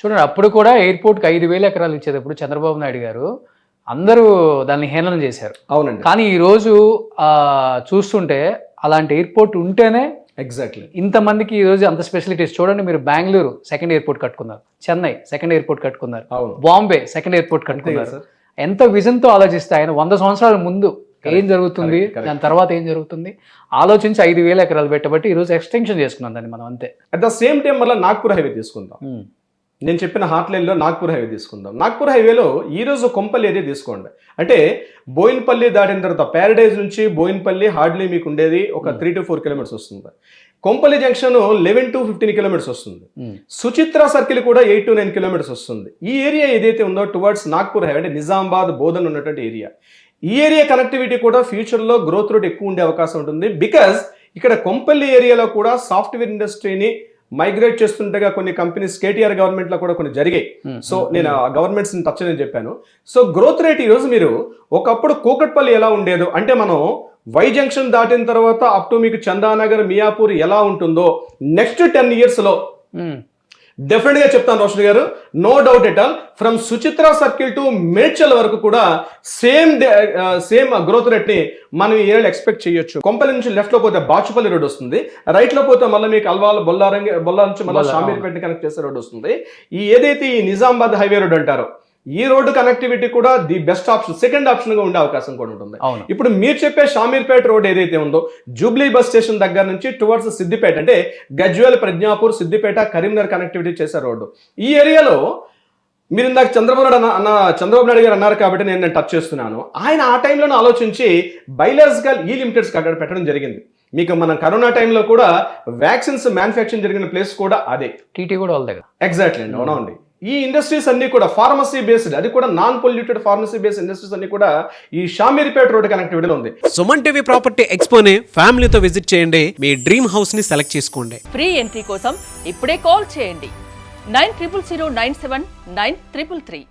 చూడండి అప్పుడు కూడా ఎయిర్పోర్ట్కి 5,000 ఎకరాలు ఇచ్చేటప్పుడు చంద్రబాబు నాయుడు గారు అందరూ దాన్ని హేళన చేశారు. అవునండి. కానీ ఈరోజు చూస్తుంటే అలాంటి ఎయిర్పోర్ట్ ఉంటేనే ఎగ్జాక్ట్లీ ఇంతమందికి ఈరోజు అంత స్పెసిలిటీస్. చూడండి, మీరు బెంగళూరు సెకండ్ ఎయిర్పోర్ట్ కట్టుకున్నారు, చెన్నై సెకండ్ ఎయిర్పోర్ట్ కట్టుకున్నారు, అవును. బాంబే సెకండ్ ఎయిర్పోర్ట్ కట్టుకున్నారు. సార్. ఎంత విజన్తో ఆలోచిస్తే ఆయన 100 సంవత్సరాల ముందు ఏం జరుగుతుంది, correct. దాని తర్వాత ఏం జరుగుతుంది ఆలోచించి 5,000 ఎకరాలు పెట్టబట్టి ఈరోజు ఎక్స్టెన్షన్ చేసుకున్నాం దాన్ని మనం, అంతే. అట్ ద సేమ్ టైం మళ్ళీ నాగ్పూర్ హైవే తీసుకుందాం. నేను చెప్పిన హాట్ లైన్లో నాగ్పూర్ హైవే తీసుకుందాం. నాగ్పూర్ హైవేలో ఈరోజు కొంపల్లి ఏరియా తీసుకోండి. అంటే బోయిన్పల్లి దాటిన తర్వాత ప్యారడైజ్ నుంచి బోయిన్పల్లి హార్డ్లీ మీకు ఉండేది ఒక 3 to 4 కిలోమీటర్స్ వస్తుంది. కొంపల్లి జంక్షన్ 11 to 15 కిలోమీటర్స్ వస్తుంది. సుచిత్ర సర్కిల్ కూడా 8 to 9 కిలోమీటర్స్ వస్తుంది. ఈ ఏరియా ఏదైతే ఉందో టువర్డ్స్ నాగ్పూర్ హైవే అంటే నిజామాబాద్ బోధన్ ఉన్నటువంటి ఏరియా. ఈ ఏరియా కనెక్టివిటీ కూడా ఫ్యూచర్లో గ్రోత్ రేట్ ఎక్కువ ఉండే అవకాశం ఉంటుంది. బికాజ్ ఇక్కడ కొంపల్లి ఏరియాలో కూడా సాఫ్ట్వేర్ ఇండస్ట్రీని మైగ్రేట్ చేస్తుండగా కొన్ని కంపెనీస్ కేటీఆర్ గవర్నమెంట్ లో కూడా కొన్ని జరిగాయి. సో నేను ఆ గవర్నమెంట్స్ టచ్ అని చెప్పాను. సో గ్రోత్ రేట్ ఈ రోజు మీరు ఒకప్పుడు కూకట్పల్లి ఎలా ఉండేదో అంటే మనం వై జంక్షన్ దాటిన తర్వాత అప్ టు మీకు చందానగర్ మియాపూర్ ఎలా ఉంటుందో నెక్స్ట్ 10 years లో డెఫినెట్ గా చెప్తాను Roshan garu, no doubt at all. From Suchitra circle to Medchal వరకు కూడా సేమ్ గ్రోత్ రేట్ ని మనం ఈ ఏరియాలో ఎక్స్పెక్ట్ చేయొచ్చు. కొంపల్లి నుంచి లెఫ్ట్ లో పోతే బాచుపల్లి రోడ్ వస్తుంది, రైట్ లో పోతే మళ్ళీ మీకు అల్వాల్ బొల్లా నుంచి మళ్ళీ షామీర్పేట కనెక్ట్ చేసే రోడ్ వస్తుంది. ఈ ఏదైతే ఈ నిజామాబాద్ హైవే రోడ్ అంటారో ఈ రోడ్డు కనెక్టివిటీ కూడా the best option, second option గా ఉండే అవకాశం కూడా ఉంటుంది. ఇప్పుడు మీరు చెప్పే షామీర్పేట రోడ్ ఏదైతే ఉందో జూబ్లీ బస్ స్టేషన్ దగ్గర నుంచి టువర్డ్స్ సిద్దిపేట అంటే గజ్వేల్, ప్రజ్ఞాపూర్, సిద్దిపేట, కరీంనగర్ కనెక్టివిటీ చేసే రోడ్డు. ఈ ఏరియాలో మీరు ఇందాక చంద్రబాబు నాయుడు గారు అన్నారు కాబట్టి నేను టచ్ చేస్తున్నాను. ఆయన ఆ టైంలోనే ఆలోచించి బైలాజికల్ ఈ లిమిటెడ్స్ అక్కడ పెట్టడం జరిగింది. మీకు మనం కరోనా టైంలో కూడా వ్యాక్సిన్స్ మ్యానుఫ్యాక్చరింగ్ జరిగిన ప్లేస్ కూడా అదే, టీటీ కూడా వాళ్ళ దగ్గర. ఎగ్జాక్ట్లీ అండి, అవునండి. ఈ ఇండస్ట్రీస్ అన్ని కూడా ఫార్మసీ బేస్డ్, అది కూడా non polluted pharmacy based industries అన్ని కూడా ఈ షామీర్పేట రోడ్ కనెక్టివిటీలో ఉంది. సుమన్ టీవీ ప్రాపర్టీ ఎక్స్పోని ఫ్యామిలీతో విజిట్ చేయండి, మీ డ్రీమ్ హౌస్ ని సెలెక్ట్ చేసుకోండి. ఫ్రీ ఎంట్రీ కోసం ఇప్పుడే కాల్ చేయండి 9000979333.